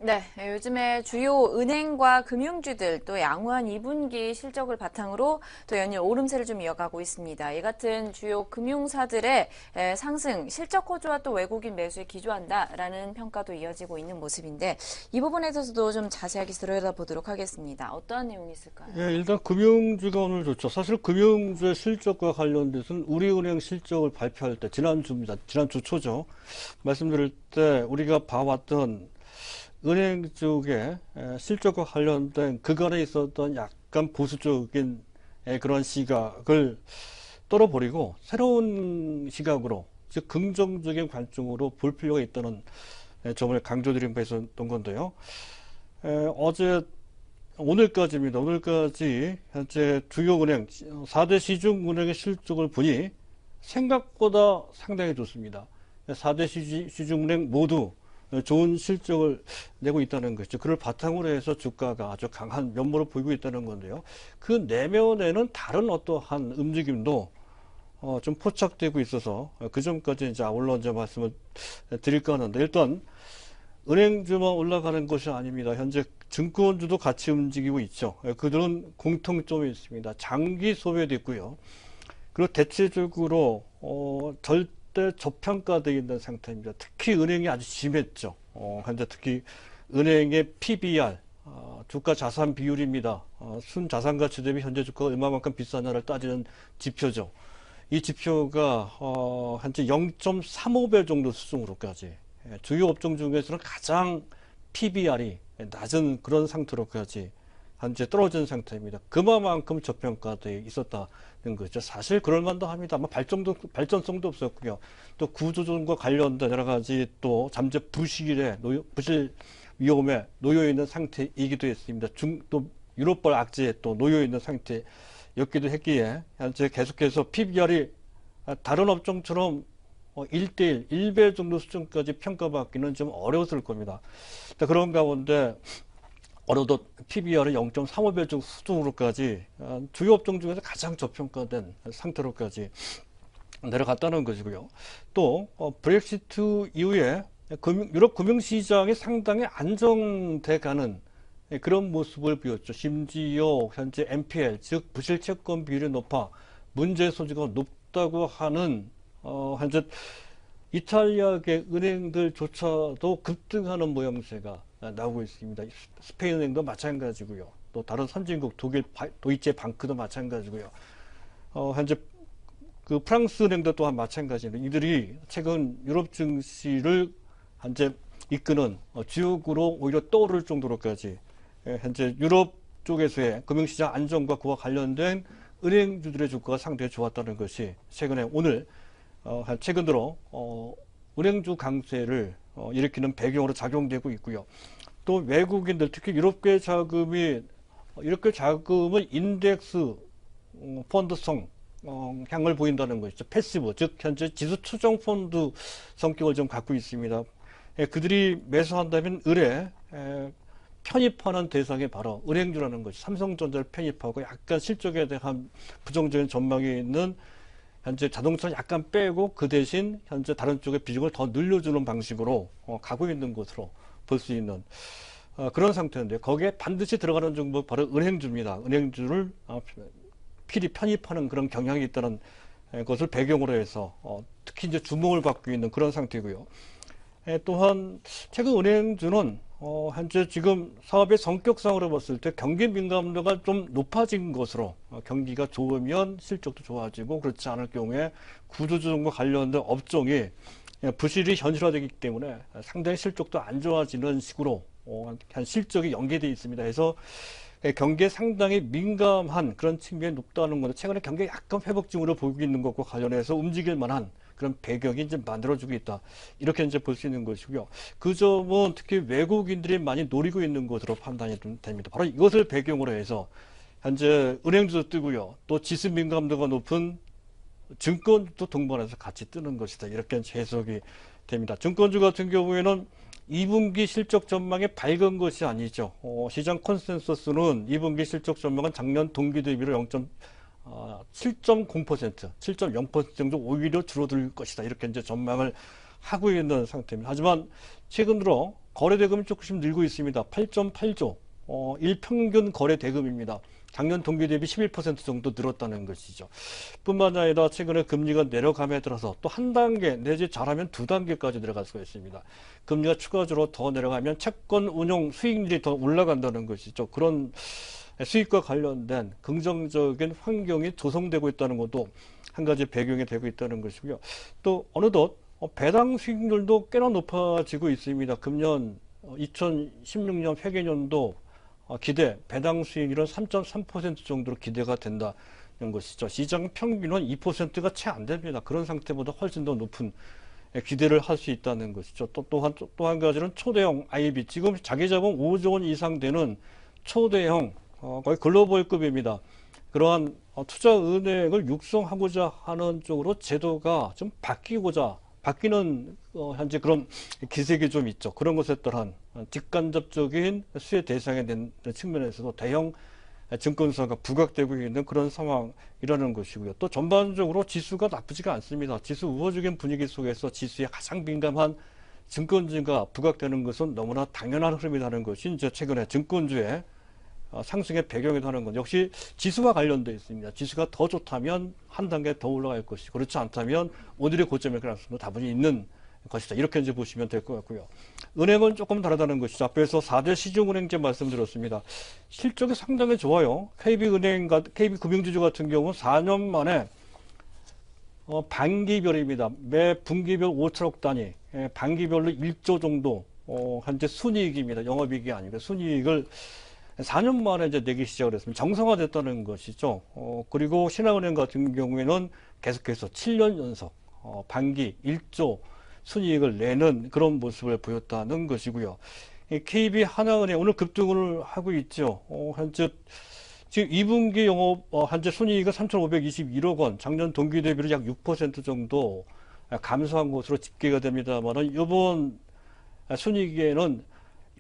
네, 요즘에 주요 은행과 금융주들 또 양호한 2분기 실적을 바탕으로 또 연일 오름세를 좀 이어가고 있습니다. 이 같은 주요 금융사들의 상승, 실적 호조와 또 외국인 매수에 기조한다라는 평가도 이어지고 있는 모습인데 이 부분에 대해서도 좀 자세하게 들여다보도록 하겠습니다. 어떠한 내용이 있을까요? 예, 일단 금융주가 오늘 좋죠. 사실 금융주의 실적과 관련돼서는 우리은행 실적을 발표할 때 지난주입니다. 지난주 초죠. 말씀드릴 때 우리가 봐왔던 은행 쪽의 실적과 관련된 그간에 있었던 약간 보수적인 그런 시각을 떨어버리고 새로운 시각으로 즉 긍정적인 관점으로 볼 필요가 있다는 점을 강조드린 바 있었던 건데요. 어제 오늘까지입니다. 오늘까지 현재 주요 은행 4대 시중은행의 실적을 보니 생각보다 상당히 좋습니다. 4대 시중은행 모두 좋은 실적을 내고 있다는 것이죠. 그를 바탕으로 해서 주가가 아주 강한 면모를 보이고 있다는 건데요. 그 내면에는 다른 어떠한 움직임도 좀 포착되고 있어서 그 점까지 이제 아울러 이제 말씀을 드릴까 하는데 일단 은행주만 올라가는 것이 아닙니다. 현재 증권주도 같이 움직이고 있죠. 그들은 공통점이 있습니다. 장기 소비도 있고요. 그리고 대체적으로 절대 저평가되어 있는 상태입니다. 특히 은행이 아주 심했죠. 현재 특히 은행의 PBR, 주가 자산 비율입니다. 순자산 가치 대비 현재 주가가 얼마만큼 비싸냐를 따지는 지표죠. 이 지표가 현재 0.35배 정도 수준으로까지 주요 업종 중에서는 가장 PBR이 낮은 그런 상태로까지 현재 떨어진 상태입니다. 그만큼 저평가되어 있었다는 거죠. 사실 그럴만도 합니다. 아마 발전성도 없었고요. 또 구조조정과 관련된 여러 가지 또 잠재 부실 위험에 놓여 있는 상태이기도 했습니다. 또 유럽발 악재에 또 놓여 있는 상태였기도 했기에 현재 계속해서 PBR이 다른 업종처럼 1대1, 1배 정도 수준까지 평가받기는 좀 어려웠을 겁니다. 그런 가운데 어느덧 PBR은 0.35배 정도 수준으로까지 주요 업종 중에서 가장 저평가된 상태로까지 내려갔다는 것이고요. 또 브렉시트 이후에 유럽 금융시장이 상당히 안정돼 가는 그런 모습을 보였죠. 심지어 현재 NPL, 즉 부실채권 비율이 높아 문제 소지가 높다고 하는 현재 이탈리아계 은행들조차도 급등하는 모양새가 나오고 있습니다. 스페인 은행도 마찬가지고요. 또 다른 선진국 독일 도이체 방크도 마찬가지고요. 현재 그 프랑스 은행도 또한 마찬가지입니다. 이들이 최근 유럽 증시를 현재 이끄는 주역으로 오히려 떠오를 정도로까지 현재 유럽 쪽에서의 금융시장 안정과 그와 관련된 은행주들의 주가가 상당히 좋았다는 것이 최근에 오늘 최근 들어 은행주 강세를 일으키는 배경으로 작용되고 있고요. 또 외국인들 특히 유럽계 자금이 이렇게 자금은 인덱스 펀드성 향을 보인다는 것이죠. 패시브 즉 현재 지수 추정 펀드 성격을 좀 갖고 있습니다. 그들이 매수한다면 을에 편입하는 대상이 바로 은행주라는 것이 삼성전자를 편입하고 약간 실적에 대한 부정적인 전망이 있는 현재 자동차를 약간 빼고 그 대신 현재 다른 쪽의 비중을 더 늘려주는 방식으로 가고 있는 것으로 볼 수 있는 그런 상태인데 거기에 반드시 들어가는 종목 바로 은행주입니다. 은행주를 필히 편입하는 그런 경향이 있다는 것을 배경으로 해서 특히 이제 주목을 받고 있는 그런 상태고요. 또한 최근 은행주는 현재 지금 사업의 성격상으로 봤을 때 경기 민감도가 좀 높아진 것으로 경기가 좋으면 실적도 좋아지고 그렇지 않을 경우에 구조조정과 관련된 업종이 부실이 현실화되기 때문에 상당히 실적도 안 좋아지는 식으로 한 실적이 연계되어 있습니다. 그래서 경기에 상당히 민감한 그런 측면이 높다는 건데 최근에 경기가 약간 회복증으로 보이고 있는 것과 관련해서 움직일 만한 그런 배경이 이제 만들어지고 있다. 이렇게 이제 볼 수 있는 것이고요. 그 점은 특히 외국인들이 많이 노리고 있는 것으로 판단이 됩니다. 바로 이것을 배경으로 해서 현재 은행주도 뜨고요. 또 지수 민감도가 높은 증권도 동반해서 같이 뜨는 것이다. 이렇게 해석이 됩니다. 증권주 같은 경우에는 2분기 실적 전망이 밝은 것이 아니죠. 시장 컨센서스는 2분기 실적 전망은 작년 동기 대비로 7.0%, 7.0% 정도 오히려 줄어들 것이다. 이렇게 이제 전망을 하고 있는 상태입니다. 하지만 최근 들어 거래 대금이 조금씩 늘고 있습니다. 8.8조, 일평균 거래 대금입니다. 작년 동기 대비 11% 정도 늘었다는 것이죠. 뿐만 아니라 최근에 금리가 내려감에 따라서 또 한 단계 내지 잘하면 두 단계까지 내려갈 수가 있습니다. 금리가 추가적으로 더 내려가면 채권 운용 수익률이 더 올라간다는 것이죠. 그런 수익과 관련된 긍정적인 환경이 조성되고 있다는 것도 한 가지 배경이 되고 있다는 것이고요. 또 어느덧 배당 수익률도 꽤나 높아지고 있습니다. 금년 2016년 회계년도 기대 배당 수익률은 3.3% 정도로 기대가 된다는 것이죠. 시장 평균은 2%가 채 안 됩니다. 그런 상태보다 훨씬 더 높은 기대를 할 수 있다는 것이죠. 또 한 가지는 초대형 IB, 지금 자기자본 5조 원 이상 되는 초대형 거의 글로벌급입니다. 그러한 투자 은행을 육성하고자 하는 쪽으로 제도가 좀 바뀌는 현재 그런 기색이 좀 있죠. 그런 것에 따른 직간접적인 수혜 대상이 된 측면에서도 대형 증권사가 부각되고 있는 그런 상황이라는 것이고요. 또 전반적으로 지수가 나쁘지가 않습니다. 지수 우호적인 분위기 속에서 지수에 가장 민감한 증권주가 부각되는 것은 너무나 당연한 흐름이라는 것이 이제 최근에 증권주의 상승의 배경이 되는 건 역시 지수와 관련되어 있습니다. 지수가 더 좋다면 한 단계 더 올라갈 것이고 그렇지 않다면 오늘의 고점일 가능성도 다분히 있는 것이다. 이렇게 이제 보시면 될 것 같고요. 은행은 조금 다르다는 것이죠. 앞에서 4대 시중은행제 말씀드렸습니다. 실적이 상당히 좋아요. KB금융지주 같은 경우는 4년 만에 반기별입니다. 매 분기별 5천억 단위, 반기별로 1조 정도 현재 순이익입니다. 영업이익이 아니고 순이익을 4년 만에 이제 내기 시작을 했습니다. 정상화됐다는 것이죠. 그리고 신한은행 같은 경우에는 계속해서 7년 연속 반기 1조 순이익을 내는 그런 모습을 보였다는 것이고요. KB 하나은행 오늘 급등을 하고 있죠. 현재 지금 2분기 영업 현재 순이익은 3,521억 원, 작년 동기 대비로 약 6% 정도 감소한 것으로 집계가 됩니다만 이번 순이익에는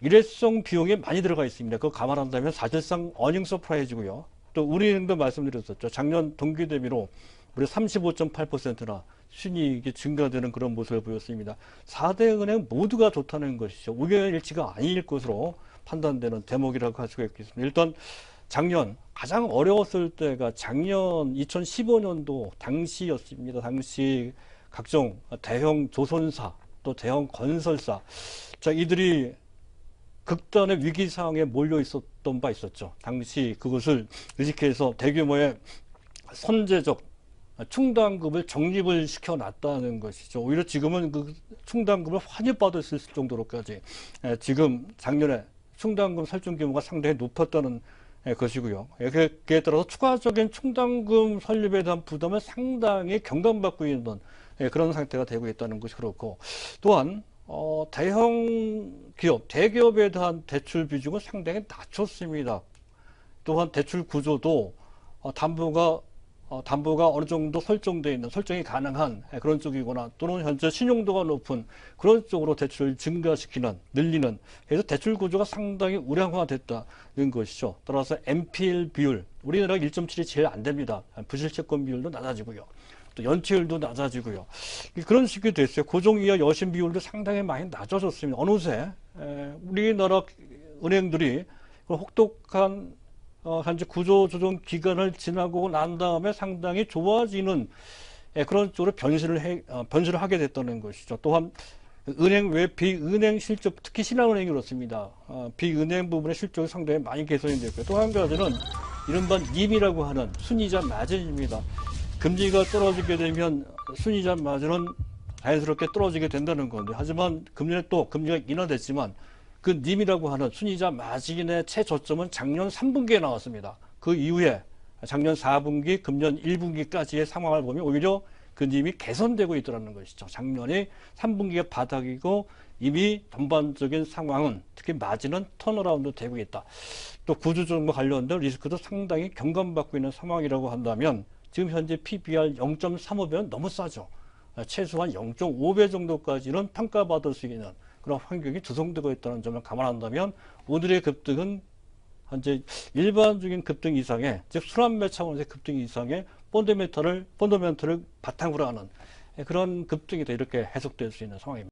일회성 비용이 많이 들어가 있습니다. 그거 감안한다면 사실상 어닝 서프라이즈고요. 또 우리은행도 말씀드렸었죠. 작년 동기 대비로 무려 35.8%나 순이익이 증가되는 그런 모습을 보였습니다. 4대 은행 모두가 좋다는 것이죠. 우연일치가 아닐 것으로 판단되는 대목이라고 할 수가 있겠습니다. 일단 작년 가장 어려웠을 때가 작년 2015년도 당시였습니다. 당시 각종 대형 조선사 또 대형 건설사 이들이 극단의 위기 상황에 몰려 있었던 바 있었죠. 당시 그것을 의식해서 대규모의 선제적 충당금을 적립을 시켜놨다는 것이죠. 오히려 지금은 그 충당금을 환입받을 수 있을 정도로까지 지금 작년에 충당금 설정 규모가 상당히 높았다는 것이고요. 그에 따라서 추가적인 충당금 설립에 대한 부담을 상당히 경감받고 있는 그런 상태가 되고 있다는 것이 그렇고 또한 대형 기업, 대기업에 대한 대출 비중은 상당히 낮췄습니다. 또한 대출 구조도 담보가 어느 정도 설정이 가능한 그런 쪽이거나 또는 현재 신용도가 높은 그런 쪽으로 대출을 늘리는, 그래서 대출 구조가 상당히 우량화됐다는 것이죠. 따라서 NPL 비율, 우리나라가 1.7이 제일 안 됩니다. 부실채권 비율도 낮아지고요. 또 연체율도 낮아지고요. 그런 식이 됐어요. 고종이하 여신 비율도 상당히 많이 낮아졌습니다. 어느새 우리나라 은행들이 혹독한 현재 구조조정 기간을 지나고 난 다음에 상당히 좋아지는 그런 쪽으로 변신을 하게 됐다는 것이죠. 또한 은행 외 비은행 실적, 특히 신한은행이 그렇습니다. 비은행 부분의 실적이 상당히 많이 개선이 됐고요. 또 한 가지는 이른바 님이라고 하는 순이자 마진입니다. 금리가 떨어지게 되면 순이자 마진은 자연스럽게 떨어지게 된다는 건데, 하지만 금리가 인하됐지만 그 님이라고 하는 순이자 마진의 최저점은 작년 3분기에 나왔습니다. 그 이후에 작년 4분기, 금년 1분기까지의 상황을 보면 오히려 그 님이 개선되고 있더라는 것이죠. 작년에 3분기가 바닥이고 이미 전반적인 상황은, 특히 마진은 턴어라운드 되고 있다. 또 구조조정과 관련된 리스크도 상당히 경감받고 있는 상황이라고 한다면 지금 현재 PBR 0.35배는 너무 싸죠. 최소한 0.5배 정도까지는 평가받을 수 있는 그런 환경이 조성되고 있다는 점을 감안한다면 오늘의 급등은 현재 일반적인 급등 이상의, 즉 순환매 차원에서의 급등 이상의 펀더멘털을 바탕으로 하는 그런 급등이다, 이렇게 해석될 수 있는 상황입니다.